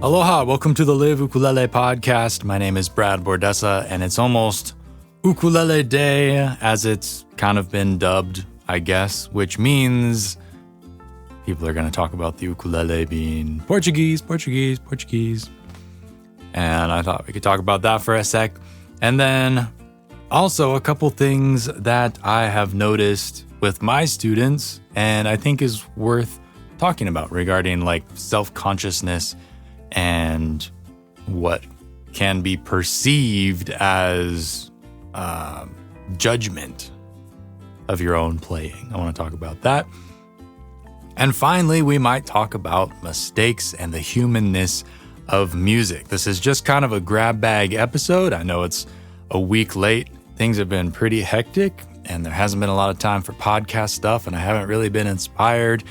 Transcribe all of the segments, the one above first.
Aloha, welcome to the Live Ukulele podcast. My name is Brad Bordessa, and it's almost Ukulele Day, as it's kind of been dubbed, I guess, which means people are going to talk about the ukulele being Portuguese. And I thought we could talk about that for a sec. And then also a couple things that I have noticed with my students, and I think is worth talking about regarding like self-consciousness and what can be perceived as judgment of your own playing. I want to talk about that. And finally, we might talk about mistakes and the humanness of music. This is just kind of a grab bag episode. I know it's a week late. Things have been pretty hectic, and there hasn't been a lot of time for podcast stuff, and I haven't really been inspired.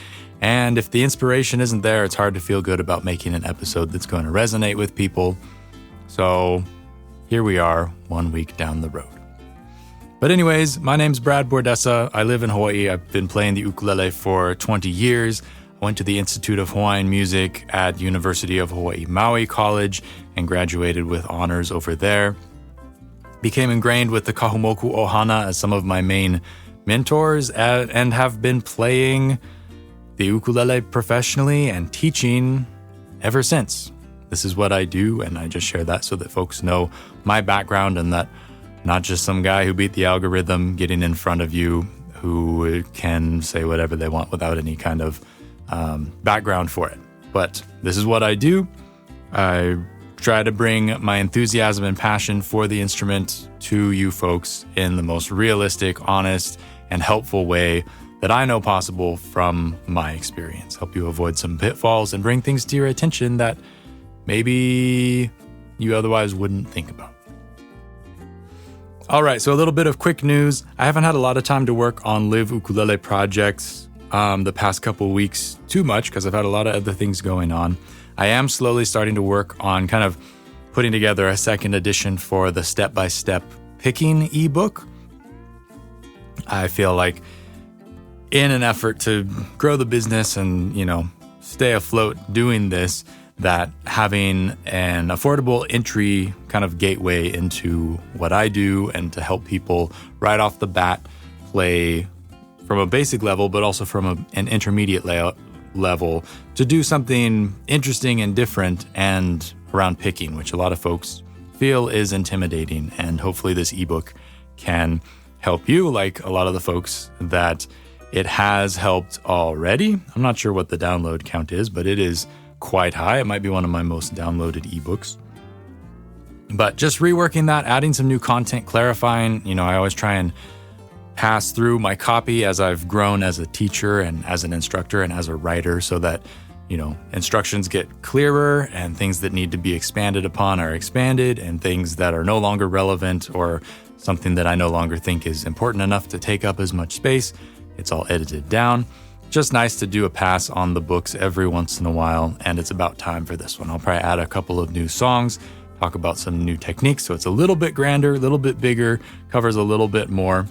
And if the inspiration isn't there, it's hard to feel good about making an episode that's going to resonate with people. So here we are, 1 week down the road. But anyways, my name's Brad Bordessa. I live in Hawaii. I've been playing the ukulele for 20 years. I went to the Institute of Hawaiian Music at University of Hawaii Maui College and graduated with honors over there. Became ingrained with the Kahumoku Ohana as some of my main mentors and have been playing the ukulele professionally and teaching ever since. This is what I do, and I just share that so that folks know my background and that not just some guy who beat the algorithm getting in front of you who can say whatever they want without any kind of background for it. But this is what I do. I try to bring my enthusiasm and passion for the instrument to you folks in the most realistic, honest, and helpful way that I know possible from my experience. Help you avoid some pitfalls and bring things to your attention that maybe you otherwise wouldn't think about. All right, so a little bit of quick news. I haven't had a lot of time to work on live ukulele projects the past couple weeks too much because I've had a lot of other things going on. I am slowly starting to work on kind of putting together a second edition for the step-by-step picking ebook. I feel like in an effort to grow the business and, stay afloat doing this, that having an affordable entry kind of gateway into what I do and to help people right off the bat play from a basic level, but also from an intermediate level to do something interesting and different and around picking, which a lot of folks feel is intimidating. And hopefully this ebook can help you, like a lot of the folks that it has helped already. I'm not sure what the download count is, but it is quite high. It might be one of my most downloaded ebooks. But just reworking that, adding some new content, clarifying, I always try and pass through my copy as I've grown as a teacher and as an instructor and as a writer so that, instructions get clearer and things that need to be expanded upon are expanded and things that are no longer relevant or something that I no longer think is important enough to take up as much space, it's all edited down. Just nice to do a pass on the books every once in a while, and it's about time for this one. I'll probably add a couple of new songs, talk about some new techniques, so it's a little bit grander, a little bit bigger, covers a little bit more,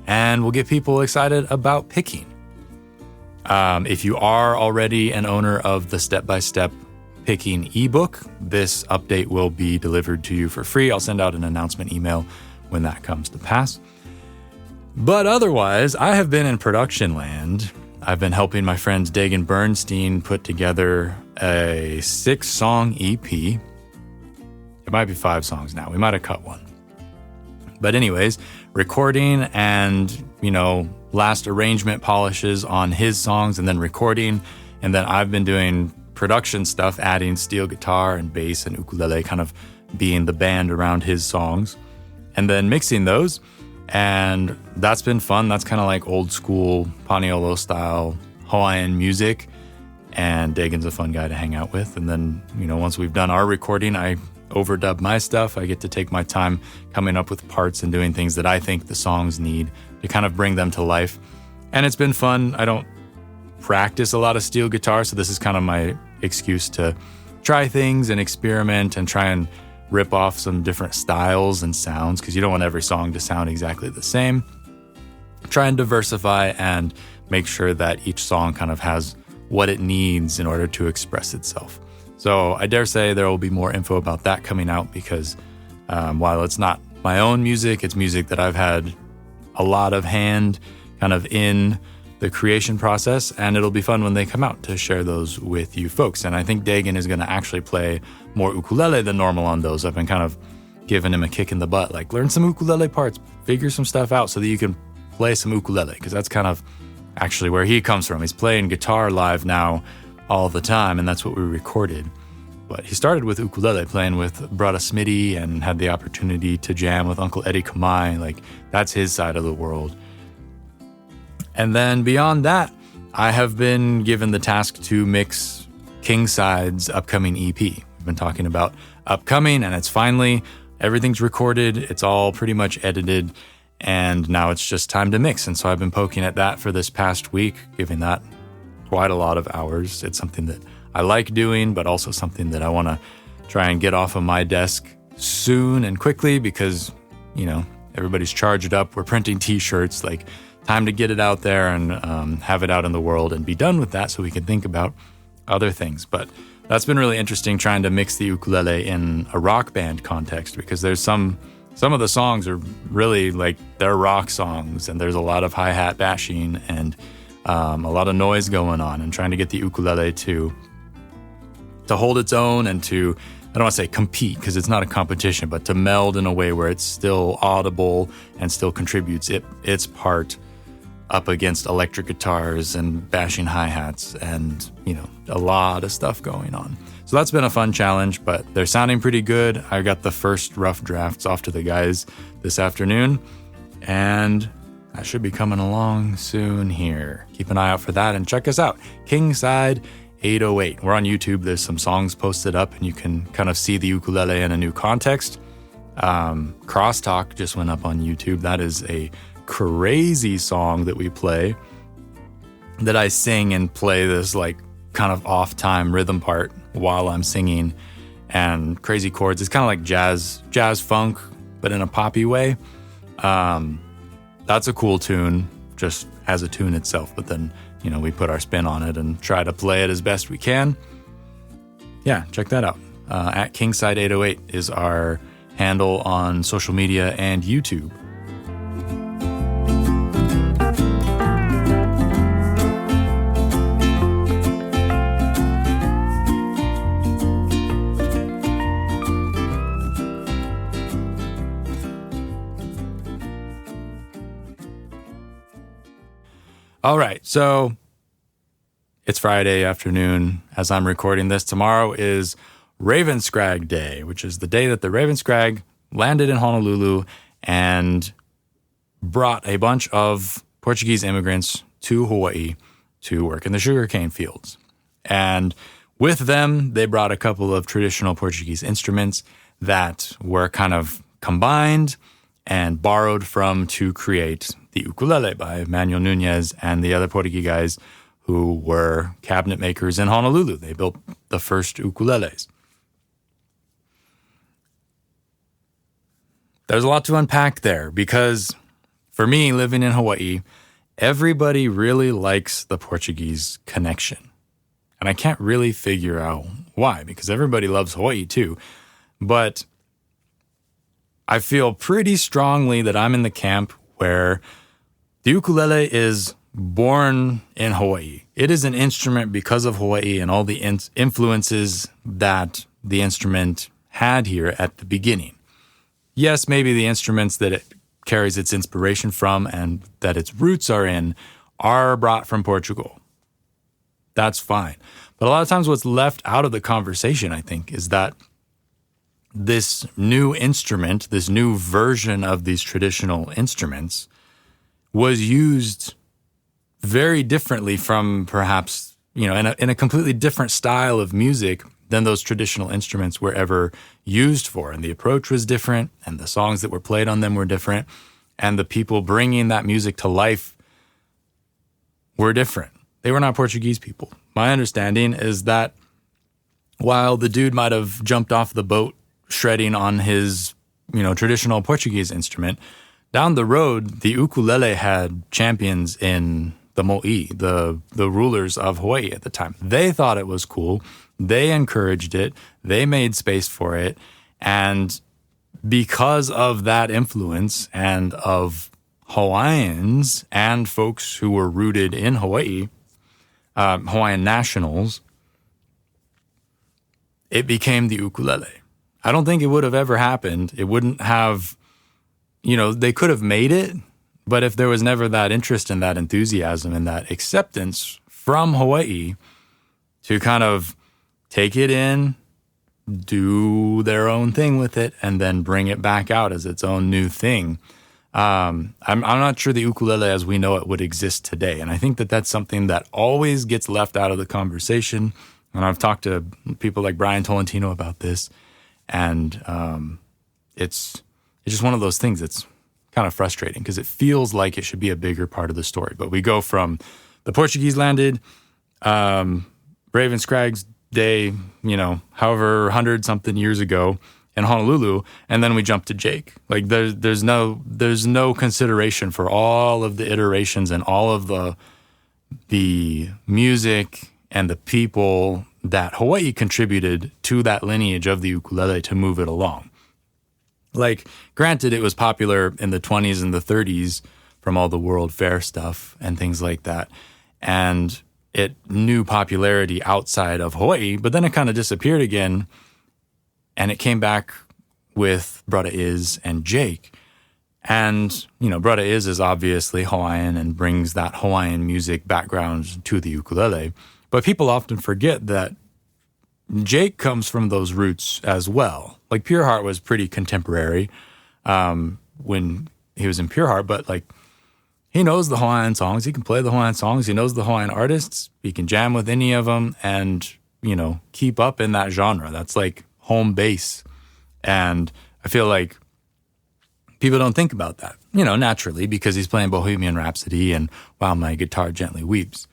and we'll get people excited about picking. If you are already an owner of the step-by-step picking ebook, this update will be delivered to you for free. I'll send out an announcement email when that comes to pass. But otherwise, I have been in production land. I've been helping my friend Dagan Bernstein put together a 6-song EP. It might be 5 songs now. We might have cut one. But anyways, recording and, last arrangement polishes on his songs and then recording. And then I've been doing production stuff, adding steel guitar and bass and ukulele, kind of being the band around his songs. And then mixing those. And that's been fun. That's kind of like old school Paniolo style Hawaiian music. And Dagan's a fun guy to hang out with. And then, once we've done our recording, I overdub my stuff. I get to take my time coming up with parts and doing things that I think the songs need to kind of bring them to life. And it's been fun. I don't practice a lot of steel guitar, so this is kind of my excuse to try things and experiment and try and rip off some different styles and sounds, because you don't want every song to sound exactly the same. Try and diversify and make sure that each song kind of has what it needs in order to express itself. So I dare say there will be more info about that coming out because while it's not my own music, it's music that I've had a lot of hand kind of in the creation process, and it'll be fun when they come out to share those with you folks. And I think Dagan is going to actually play more ukulele than normal on those. I've been kind of giving him a kick in the butt, like learn some ukulele parts, figure some stuff out so that you can play some ukulele, because that's kind of actually where he comes from. He's playing guitar live now all the time, and that's what we recorded. But he started with ukulele, playing with Brad Smitty, and had the opportunity to jam with Uncle Eddie Kamai. Like, that's his side of the world. And then beyond that, I have been given the task to mix Kingside's upcoming EP. We've been talking about upcoming, and it's finally, everything's recorded, it's all pretty much edited, and now it's just time to mix. And so I've been poking at that for this past week, giving that quite a lot of hours. It's something that I like doing, but also something that I want to try and get off of my desk soon and quickly because, you know, everybody's charged up. We're printing t-shirts, like time to get it out there and have it out in the world and be done with that so we can think about other things. But that's been really interesting, trying to mix the ukulele in a rock band context, because there's some of the songs are really like they're rock songs, and there's a lot of hi-hat bashing and a lot of noise going on, and trying to get the ukulele to hold its own and to, I don't want to say compete because it's not a competition, but to meld in a way where it's still audible and still contributes its part up against electric guitars and bashing hi-hats and, you know, a lot of stuff going on. So that's been a fun challenge, but they're sounding pretty good. I got the first rough drafts off to the guys this afternoon, and I should be coming along soon here. Keep an eye out for that and check us out. Kingside 808. We're on YouTube. There's some songs posted up, and you can kind of see the ukulele in a new context. Crosstalk just went up on YouTube. That is a crazy song that we play, that I sing and play this like kind of off time rhythm part while I'm singing, and crazy chords. It's kind of like jazz funk, but in a poppy way. That's a cool tune, just as a tune itself, but then, you know, we put our spin on it and try to play it as best we can. Yeah, check that out. At Kingside808 is our handle on social media and YouTube. All right, so it's Friday afternoon as I'm recording this. Tomorrow is Ravenscrag Day, which is the day that the Ravenscrag landed in Honolulu and brought a bunch of Portuguese immigrants to Hawaii to work in the sugarcane fields. And with them, they brought a couple of traditional Portuguese instruments that were kind of combined and borrowed from to create the ukulele by Manuel Nunez and the other Portuguese guys who were cabinet makers in Honolulu. They built the first ukuleles. There's a lot to unpack there because for me, living in Hawaii, everybody really likes the Portuguese connection. And I can't really figure out why, because everybody loves Hawaii too. But I feel pretty strongly that I'm in the camp where the ukulele is born in Hawaii. It is an instrument because of Hawaii and all the influences that the instrument had here at the beginning. Yes, maybe the instruments that it carries its inspiration from and that its roots are in are brought from Portugal. That's fine. But a lot of times what's left out of the conversation, I think, is that this new instrument, this new version of these traditional instruments, was used very differently from perhaps, you know, in a completely different style of music than those traditional instruments were ever used for. And the approach was different, and the songs that were played on them were different, and the people bringing that music to life were different. They were not Portuguese people. My understanding is that while the dude might have jumped off the boat shredding on his, you know, traditional Portuguese instrument, down the road, the ukulele had champions in the mo'i, the rulers of Hawaii at the time. They thought it was cool. They encouraged it. They made space for it. And because of that influence and of Hawaiians and folks who were rooted in Hawaii, Hawaiian nationals, it became the ukulele. I don't think it would have ever happened. It wouldn't have, they could have made it, but if there was never that interest and that enthusiasm and that acceptance from Hawaii to kind of take it in, do their own thing with it, and then bring it back out as its own new thing, I'm not sure the ukulele as we know it would exist today. And I think that that's something that always gets left out of the conversation. And I've talked to people like Brian Tolentino about this. And it's just one of those things that's kind of frustrating because it feels like it should be a bigger part of the story. But we go from the Portuguese landed, Raven Scragg's day, however 100-something years ago in Honolulu, and then we jump to Jake. Like there's no consideration for all of the iterations and all of the music and the people that Hawaii contributed to that lineage of the ukulele to move it along. Like, granted, it was popular in the 20s and the 30s from all the World Fair stuff and things like that. And it knew popularity outside of Hawaii, but then it kind of disappeared again. And it came back with Brada Is and Jake. And, Brada is obviously Hawaiian and brings that Hawaiian music background to the ukulele. But people often forget that Jake comes from those roots as well. Like Pure Heart was pretty contemporary when he was in Pure Heart, but like he knows the Hawaiian songs. He can play the Hawaiian songs. He knows the Hawaiian artists. He can jam with any of them and, keep up in that genre. That's like home base. And I feel like people don't think about that, naturally because he's playing Bohemian Rhapsody and While My Guitar Gently Weeps.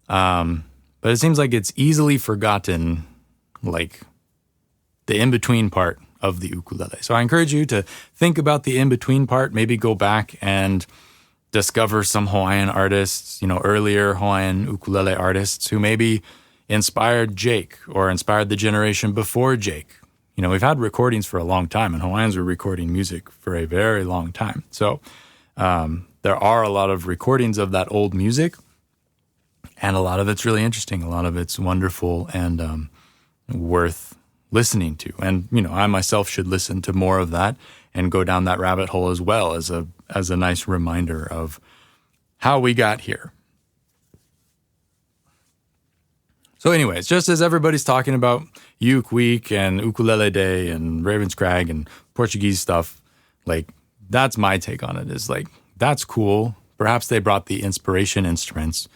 But it seems like it's easily forgotten, like the in-between part of the ukulele. So I encourage you to think about the in-between part, maybe go back and discover some Hawaiian artists, earlier Hawaiian ukulele artists who maybe inspired Jake or inspired the generation before Jake. We've had recordings for a long time and Hawaiians were recording music for a very long time. So there are a lot of recordings of that old music. And a lot of it's really interesting. A lot of it's wonderful and worth listening to. And, I myself should listen to more of that and go down that rabbit hole as well as a nice reminder of how we got here. So anyways, just as everybody's talking about Uke Week and Ukulele Day and Raven Scragg and Portuguese stuff, like that's my take on it is like, that's cool. Perhaps they brought the inspiration instruments,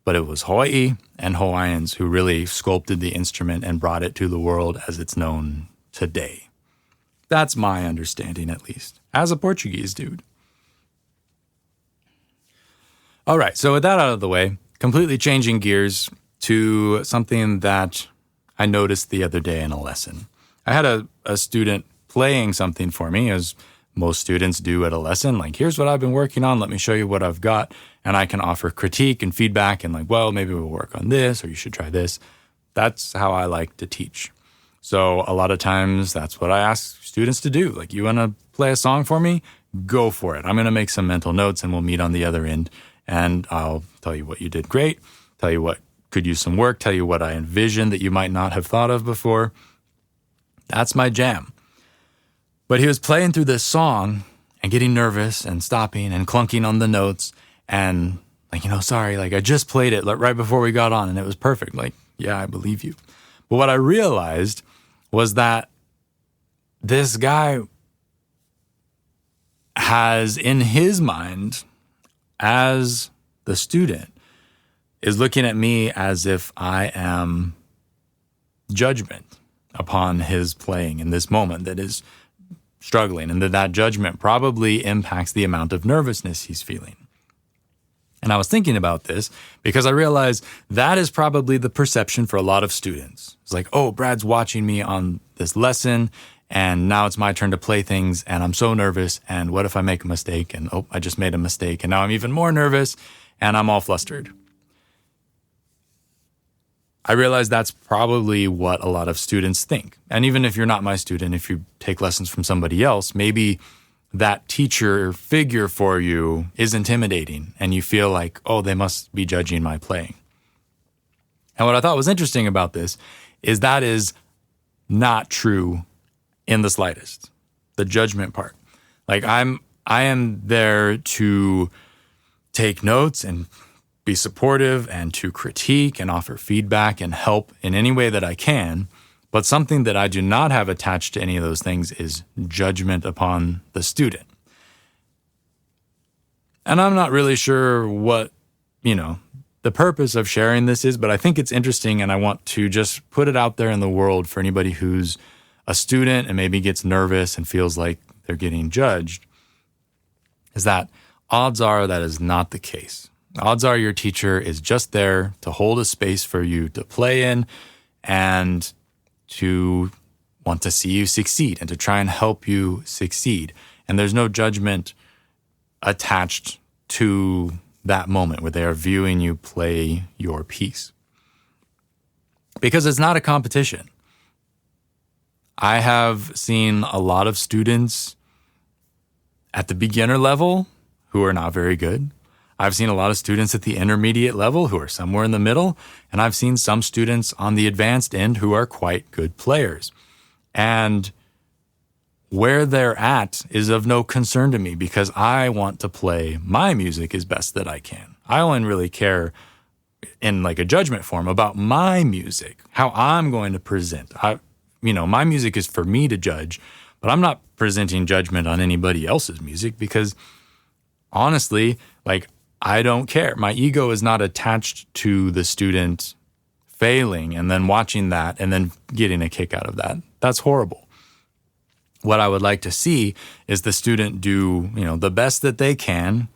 but it was Hawaii and Hawaiians who really sculpted the instrument and brought it to the world as it's known today. That's my understanding, at least, as a Portuguese dude. All right, so with that out of the way, completely changing gears to something that I noticed the other day in a lesson. I had a student playing something for me, as most students do at a lesson, like, here's what I've been working on, let me show you what I've got, and I can offer critique and feedback and like, well, maybe we'll work on this, or you should try this. That's how I like to teach. So a lot of times that's what I ask students to do. Like, you want to play a song for me? Go for it. I'm going to make some mental notes and we'll meet on the other end and I'll tell you what you did great, tell you what could use some work, tell you what I envisioned that you might not have thought of before. That's my jam. But he was playing through this song and getting nervous and stopping and clunking on the notes and like, sorry, like I just played it like right before we got on and it was perfect. Like, yeah, I believe you. But what I realized was that this guy has in his mind as the student is looking at me as if I am judgment upon his playing in this moment that is struggling, and that judgment probably impacts the amount of nervousness he's feeling. And I was thinking about this because I realized that is probably the perception for a lot of students. It's like, oh, Brad's watching me on this lesson and now it's my turn to play things and I'm so nervous and what if I make a mistake and oh, I just made a mistake and now I'm even more nervous and I'm all flustered. I realize that's probably what a lot of students think. And even if you're not my student, if you take lessons from somebody else, maybe that teacher figure for you is intimidating and you feel like, oh, they must be judging my playing. And what I thought was interesting about this is that is not true in the slightest. The judgment part. Like I am there to take notes and be supportive and to critique and offer feedback and help in any way that I can. But something that I do not have attached to any of those things is judgment upon the student. And I'm not really sure what, the purpose of sharing this is, but I think it's interesting and I want to just put it out there in the world for anybody who's a student and maybe gets nervous and feels like they're getting judged, is that odds are that is not the case. Odds are your teacher is just there to hold a space for you to play in and to want to see you succeed and to try and help you succeed. And there's no judgment attached to that moment where they are viewing you play your piece. Because it's not a competition. I have seen a lot of students at the beginner level who are not very good. I've seen a lot of students at the intermediate level who are somewhere in the middle, and I've seen some students on the advanced end who are quite good players. And where they're at is of no concern to me because I want to play my music as best that I can. I only really care in like a judgment form about my music, how I'm going to present. My music is for me to judge, but I'm not presenting judgment on anybody else's music because honestly, I don't care. My ego is not attached to the student failing and then watching that and then getting a kick out of that. That's horrible. What I would like to see is the student do, the best that they can,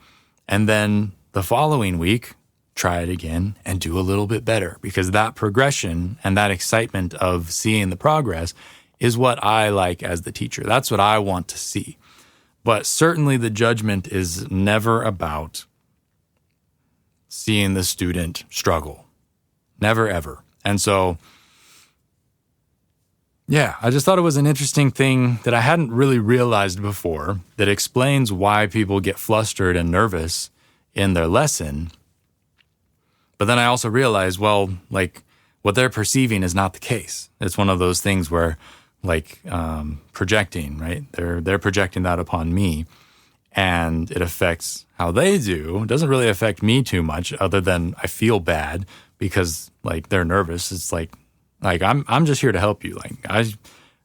and then the following week, try it again and do a little bit better, because that progression and that excitement of seeing the progress is what I like as the teacher. That's what I want to see. But certainly the judgment is never about seeing the student struggle. Never, ever. And so, I just thought it was an interesting thing that I hadn't really realized before that explains why people get flustered and nervous in their lesson. But then I also realized, what they're perceiving is not the case. It's one of those things where, projecting, right? They're projecting that upon me. And it affects how they do. It doesn't really affect me too much other than I feel bad because they're nervous. It's I'm just here to help you.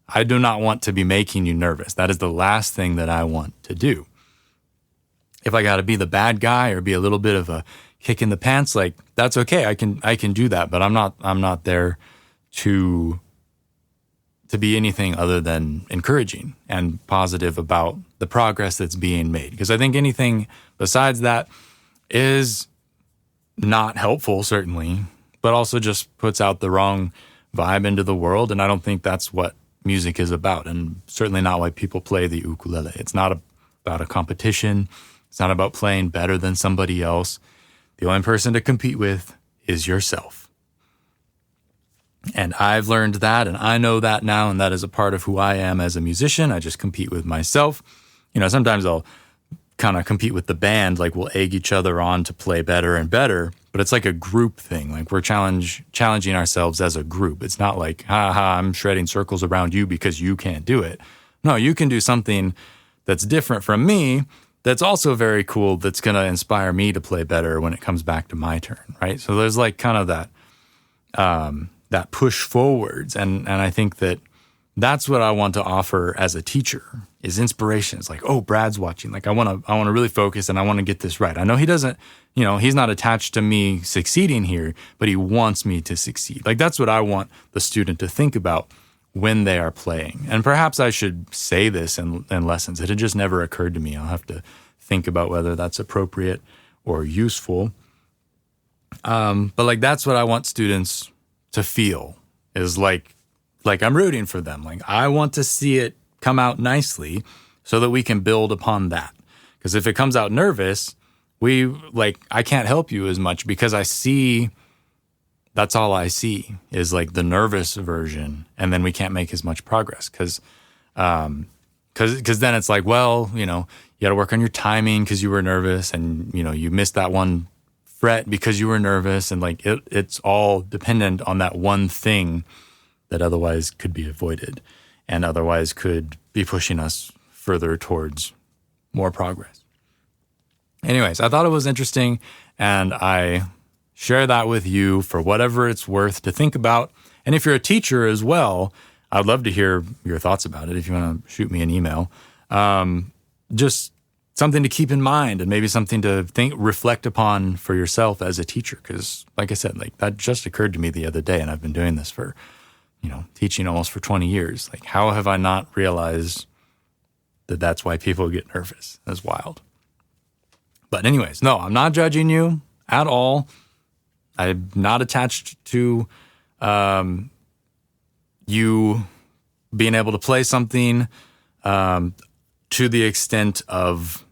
I do not want to be making you nervous. That is the last thing that I want to do. If I got to be the bad guy or be a little bit of a kick in the pants, that's okay. I can do that, but I'm not there to be anything other than encouraging and positive about the progress that's being made. Because I think anything besides that is not helpful, certainly, but also just puts out the wrong vibe into the world. And I don't think that's what music is about, and certainly not why people play the ukulele. It's not about a competition. It's not about playing better than somebody else. The only person to compete with is yourself. And I've learned that, and I know that now, and that is a part of who I am as a musician. I just compete with myself. Sometimes I'll kind of compete with the band, we'll egg each other on to play better and better, but it's like a group thing. We're challenging ourselves as a group. It's not I'm shredding circles around you because you can't do it. No, you can do something that's different from me, that's also very cool, that's going to inspire me to play better when it comes back to my turn, right? So there's kind of that push forwards. And I think that's what I want to offer as a teacher is inspiration. It's oh, Brad's watching. I want to really focus and I want to get this right. I know he doesn't, he's not attached to me succeeding here, but he wants me to succeed. That's what I want the student to think about when they are playing. And perhaps I should say this in lessons. It had just never occurred to me. I'll have to think about whether that's appropriate or useful. But that's what I want students to feel is I'm rooting for them. I want to see it come out nicely so that we can build upon that. Because if it comes out nervous, I can't help you as much because that's all I see is like the nervous version. And then we can't make as much progress because then it's like, well, you got to work on your timing because you were nervous and, you missed that one fret because you were nervous. And like, it's all dependent on that one thing that otherwise could be avoided and otherwise could be pushing us further towards more progress. Anyways, I thought it was interesting and I share that with you for whatever it's worth to think about. And if you're a teacher as well, I'd love to hear your thoughts about it if you want to shoot me an email. Just something to keep in mind and maybe something to reflect upon for yourself as a teacher. Because like I said, like that just occurred to me the other day and I've been doing this for, teaching almost for 20 years. Like how have I not realized that that's why people get nervous? That's wild. But anyways, no, I'm not judging you at all. I'm not attached to you being able to play something to the extent of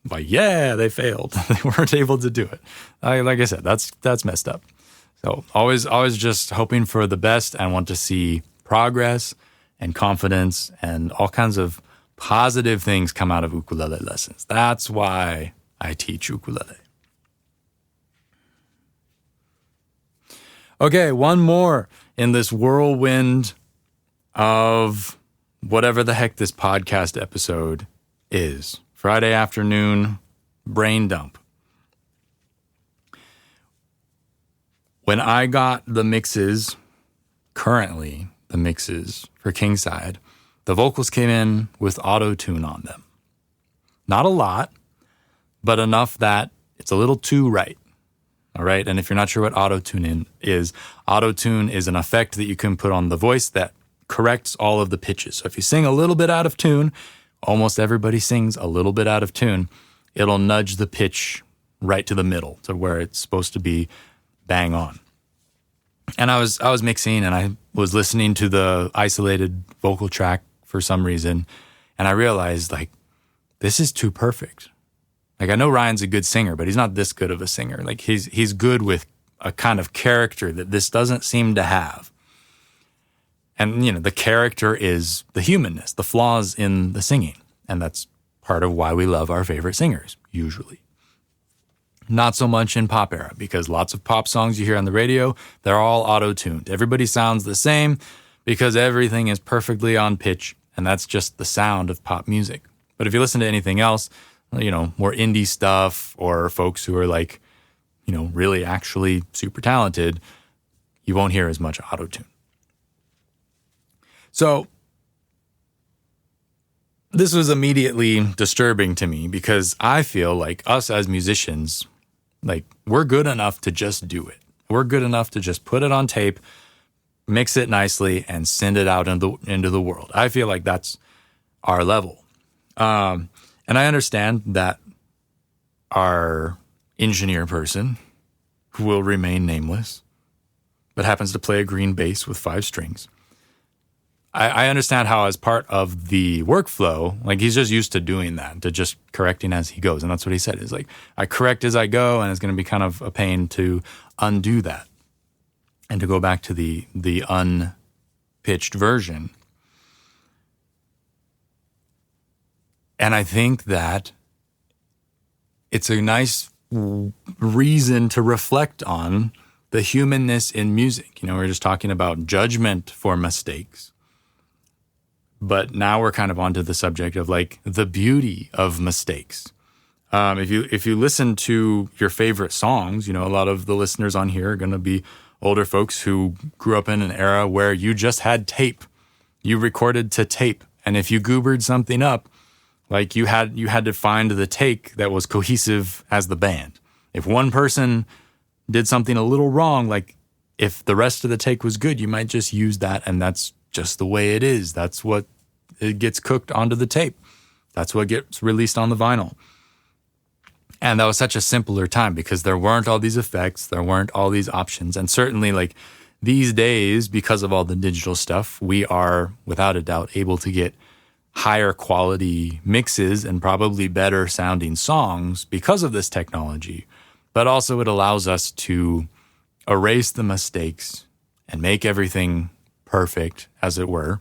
like, yeah, they failed. They weren't able to do it. Like I said, that's messed up. So always just hoping for the best and want to see progress and confidence and all kinds of positive things come out of ukulele lessons. That's why I teach ukulele. Okay, one more in this whirlwind of whatever the heck this podcast episode is. Friday afternoon, brain dump. When I got the mixes, currently the mixes for Kingside, the vocals came in with Autotune on them. Not a lot, but enough that it's a little too right. All right. And if you're not sure what Autotune is an effect that you can put on the voice that corrects all of the pitches. So if you sing a little bit out of tune, almost everybody sings a little bit out of tune, it'll nudge the pitch right to the middle to where it's supposed to be bang on. And I was mixing and I was listening to the isolated vocal track for some reason. And I realized like, this is too perfect. Like I know Ryan's a good singer, but he's not this good of a singer. Like he's good with a kind of character that this doesn't seem to have. And, the character is the humanness, the flaws in the singing. And that's part of why we love our favorite singers, usually. Not so much in pop era, because lots of pop songs you hear on the radio, they're all auto-tuned. Everybody sounds the same because everything is perfectly on pitch, and that's just the sound of pop music. But if you listen to anything else, more indie stuff or folks who are like, really actually super talented, you won't hear as much auto-tune. So this was immediately disturbing to me because I feel like us as musicians, like we're good enough to just do it. We're good enough to just put it on tape, mix it nicely, and send it out into the world. I feel like that's our level. And I understand that our engineer person, who will remain nameless, but happens to play a green bass with 5 strings, I understand how as part of the workflow, like he's just used to doing that, to just correcting as he goes. And that's what he said, is like, I correct as I go, and it's going to be kind of a pain to undo that and to go back to the unpitched version. And I think that it's a nice reason to reflect on the humanness in music. We're just talking about judgment for mistakes. But now we're kind of onto the subject of like the beauty of mistakes. If you listen to your favorite songs, a lot of the listeners on here are going to be older folks who grew up in an era where you just had tape. You recorded to tape. And if you goobered something up, like you had to find the take that was cohesive as the band. If one person did something a little wrong, like if the rest of the take was good, you might just use that, and that's just the way it is. That's what it gets cooked onto the tape. That's what gets released on the vinyl. And that was such a simpler time because there weren't all these effects, there weren't all these options. And certainly like these days, because of all the digital stuff, we are without a doubt able to get higher quality mixes and probably better sounding songs because of this technology. But also it allows us to erase the mistakes and make everything perfect, as it were.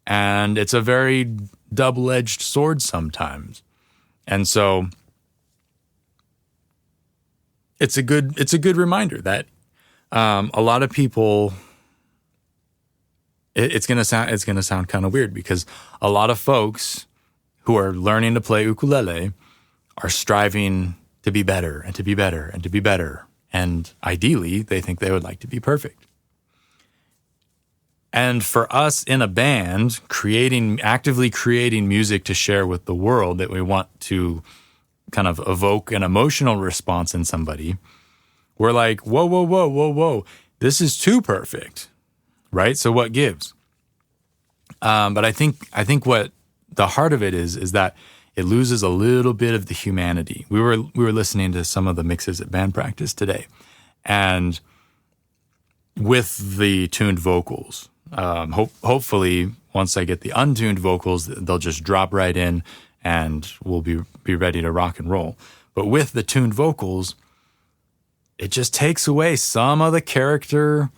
And it's a very double-edged sword sometimes. And so it's a good reminder that a lot of people, it's gonna sound kind of weird, because a lot of folks who are learning to play ukulele are striving to be better and to be better and to be better. And ideally, they think they would like to be perfect. And for us in a band, actively creating music to share with the world that we want to kind of evoke an emotional response in somebody, we're like, whoa, whoa, whoa, whoa, whoa. This is too perfect, right? So what gives? But I think what the heart of it is that it loses a little bit of the humanity. We were listening to some of the mixes at band practice today, and with the tuned vocals, hopefully once I get the untuned vocals, they'll just drop right in and we'll be ready to rock and roll. But with the tuned vocals, it just takes away some of the character,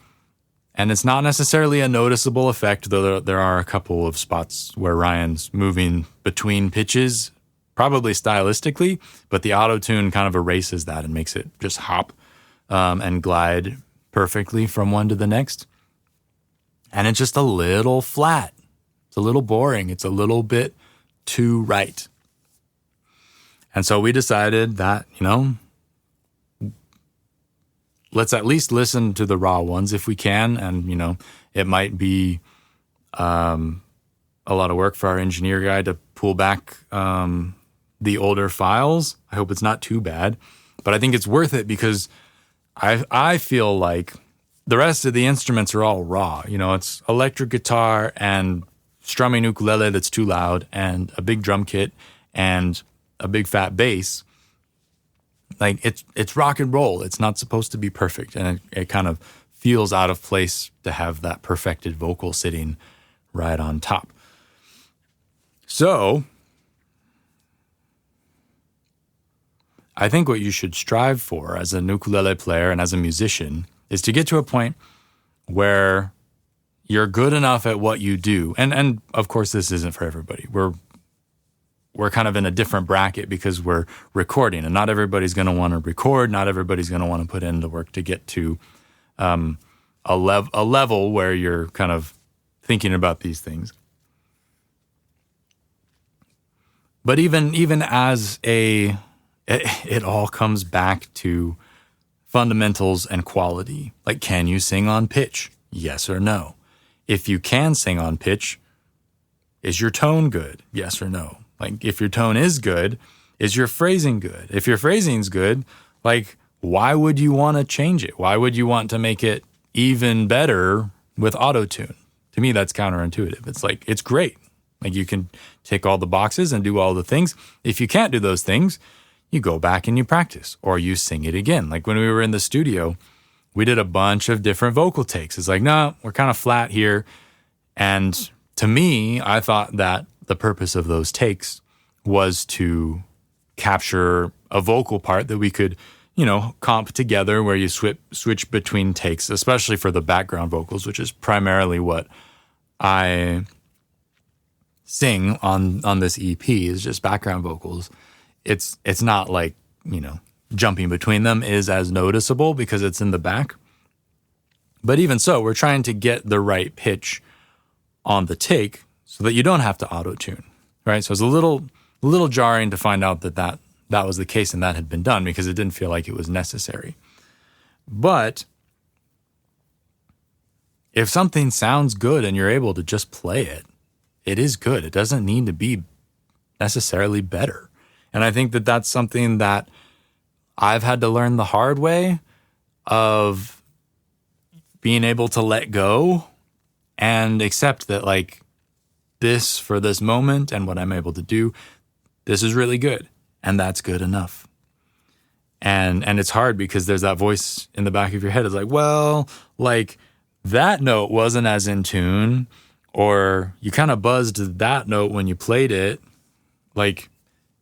and it's not necessarily a noticeable effect, though there are a couple of spots where Ryan's moving between pitches, probably stylistically, but the Autotune kind of erases that and makes it just hop and glide perfectly from one to the next. And it's just a little flat. It's a little boring. It's a little bit too right. And so we decided that, let's at least listen to the raw ones if we can. And, it might be a lot of work for our engineer guy to pull back the older files. I hope it's not too bad. But I think it's worth it because I feel like the rest of the instruments are all raw. It's electric guitar and strumming ukulele that's too loud and a big drum kit and a big fat bass. Like it's rock and roll. It's not supposed to be perfect. And it kind of feels out of place to have that perfected vocal sitting right on top. So I think what you should strive for as a ukulele player and as a musician is to get to a point where you're good enough at what you do. And of course, this isn't for everybody. We're kind of in a different bracket because we're recording, and not everybody's going to want to record. Not everybody's going to want to put in the work to get to a level where you're kind of thinking about these things. But even as it all comes back to fundamentals and quality. Like, can you sing on pitch? Yes or no? If you can sing on pitch, is your tone good? Yes or no? Like, if your tone is good, is your phrasing good? If your phrasing's good, like, why would you want to change it? Why would you want to make it even better with Autotune? To me, that's counterintuitive. It's like, it's great. Like, you can tick all the boxes and do all the things. If you can't do those things, you go back and you practice, or you sing it again. Like when we were in the studio, we did a bunch of different vocal takes. It's like, no, we're kind of flat here. And to me, I thought that the purpose of those takes was to capture a vocal part that we could, comp together, where you switch between takes, especially for the background vocals, which is primarily what I sing on this EP, is just background vocals. It's not like, jumping between them is as noticeable because it's in the back. But even so, we're trying to get the right pitch on the take so that you don't have to auto-tune, right? So it's a little jarring to find out that was the case and that had been done, because it didn't feel like it was necessary. But if something sounds good and you're able to just play it, it is good. It doesn't need to be necessarily better. And I think that that's something that I've had to learn the hard way, of being able to let go and accept that, like, this for this moment and what I'm able to do, this is really good. And that's good enough. And it's hard because there's that voice in the back of your head. It's like, well, like, that note wasn't as in tune, Or you kind of buzzed that note when you played it. Like,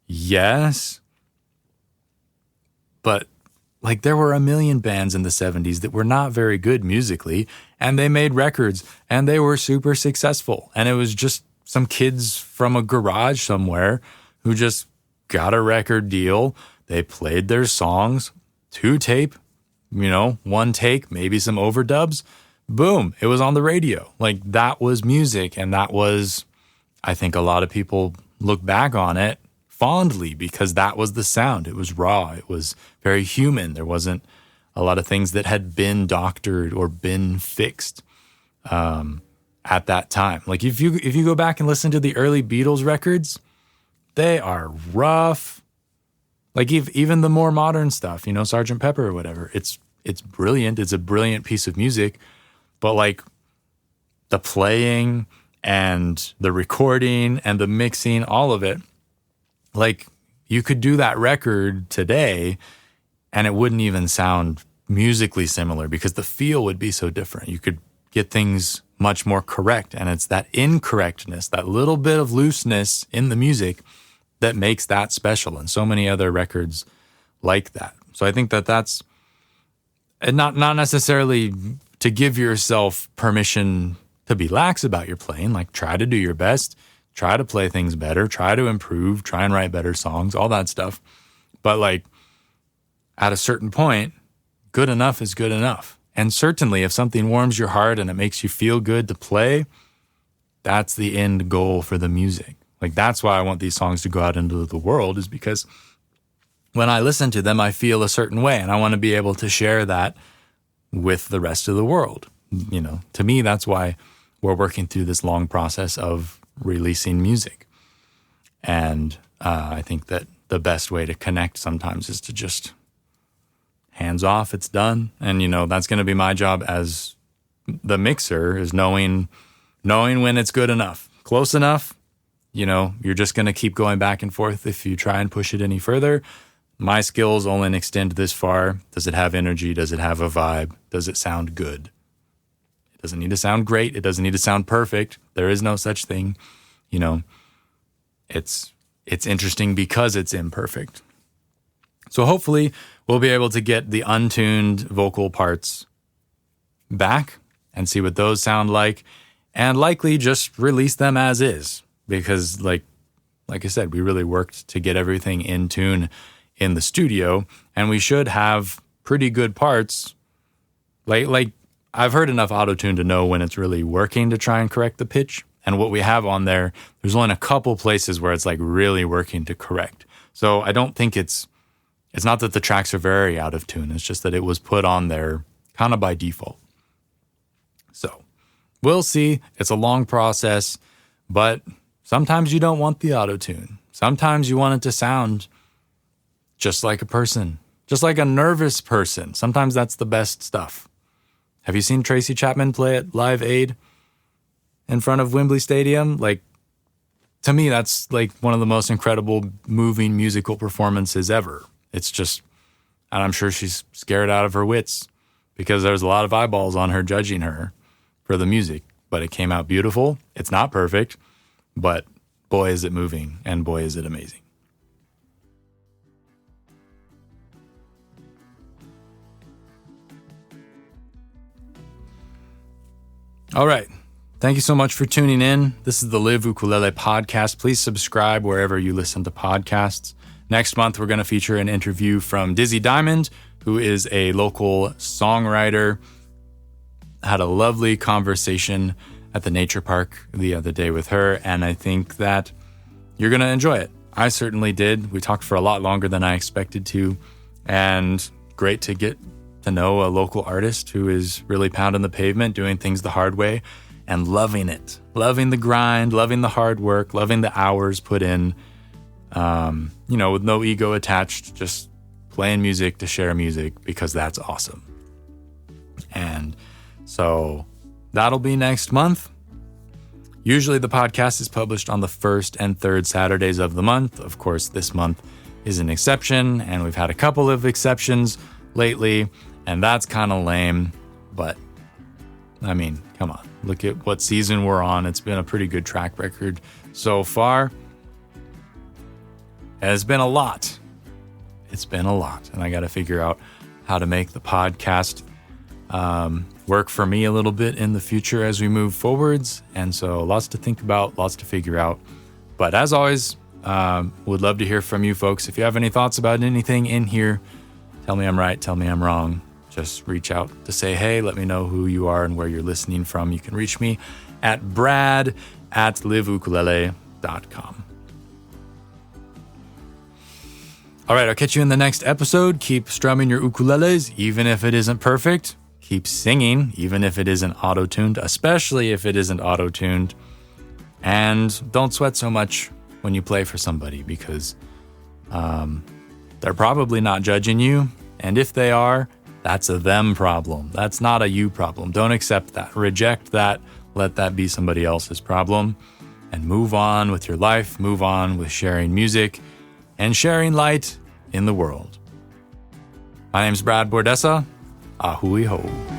yes. But like there were a million bands in the 70s that were not very good musically, and they made records and they were super successful. And it was just some kids from a garage somewhere who just got a record deal. They played their songs, 2 tape, one take, maybe some overdubs. Boom, it was on the radio. Like that was music. And that was, I think a lot of people look back on it fondly because that was the sound. It was raw. It was very human. There wasn't a lot of things that had been doctored or been fixed at that time. Like if you go back and listen to the early Beatles records, they are rough. Like even the more modern stuff, Sgt. Pepper or whatever, it's brilliant. It's a brilliant piece of music, but like the playing and the recording and the mixing, all of it, like you could do that record today and it wouldn't even sound musically similar because the feel would be so different. You could get things much more correct. And it's that incorrectness, that little bit of looseness in the music that makes that special, and so many other records like that. So I think that's not necessarily to give yourself permission to be lax about your playing. Like try to do your best, try to play things better, try to improve, try and write better songs, all that stuff. But like at a certain point, good enough is good enough. And certainly if something warms your heart and it makes you feel good to play, that's the end goal for the music. Like that's why I want these songs to go out into the world, is because when I listen to them, I feel a certain way and I want to be able to share that with the rest of the world. To me, that's why we're working through this long process of releasing music. And I think that the best way to connect sometimes is to just hands off, it's done. And, that's going to be my job as the mixer, is knowing when it's good enough, close enough. You're just going to keep going back and forth if you try and push it any further. My skills only extend this far. Does it have energy? Does it have a vibe? Does it sound good? It doesn't need to sound great. It doesn't need to sound perfect. There is no such thing. It's interesting because it's imperfect. So hopefully we'll be able to get the untuned vocal parts back and see what those sound like, and likely just release them as is. Because like I said, we really worked to get everything in tune in the studio, and we should have pretty good parts. Like I've heard enough Autotune to know when it's really working to try and correct the pitch. And what we have on there, there's only a couple places where it's like really working to correct. So I don't think it's not that the tracks are very out of tune. It's just that it was put on there kind of by default. So we'll see. It's a long process, but sometimes you don't want the auto-tune. Sometimes you want it to sound just like a person, just like a nervous person. Sometimes that's the best stuff. Have you seen Tracy Chapman play at Live Aid in front of Wembley Stadium? Like, to me, that's like one of the most incredible moving musical performances ever. It's just, and I'm sure she's scared out of her wits because there's a lot of eyeballs on her judging her for the music, but it came out beautiful. It's not perfect, but boy, is it moving, and boy, is it amazing. All right. Thank you so much for tuning in. This is the Live Ukulele podcast. Please subscribe wherever you listen to podcasts. Next month, we're going to feature an interview from Dizzy Diamond, who is a local songwriter. Had a lovely conversation at the nature park the other day with her, and I think that you're going to enjoy it. I certainly did. We talked for a lot longer than I expected to, and great to get to know a local artist who is really pounding the pavement, doing things the hard way, and loving it. Loving the grind, loving the hard work, loving the hours put in, with no ego attached, just playing music to share music because that's awesome. And so that'll be next month. Usually the podcast is published on the first and third Saturdays of the month. Of course, this month is an exception, and we've had a couple of exceptions lately, and that's kind of lame. But, I mean, come on. Look at what season we're on. It's been a pretty good track record so far. It's been a lot. And I got to figure out how to make the podcast work for me a little bit in the future as we move forwards. And so lots to think about, lots to figure out. But as always, would love to hear from you folks. If you have any thoughts about anything in here, tell me I'm right, tell me I'm wrong. Just reach out to say, hey, let me know who you are and where you're listening from. You can reach me at brad@liveukulele.com. All right, I'll catch you in the next episode. Keep strumming your ukuleles, even if it isn't perfect. Keep singing, even if it isn't auto-tuned, especially if it isn't auto-tuned. And don't sweat so much when you play for somebody, because they're probably not judging you. And if they are, that's a them problem. That's not a you problem. Don't accept that. Reject that. Let that be somebody else's problem. And move on with your life. Move on with sharing music and sharing light in the world. My name's Brad Bordessa. Ahui ho.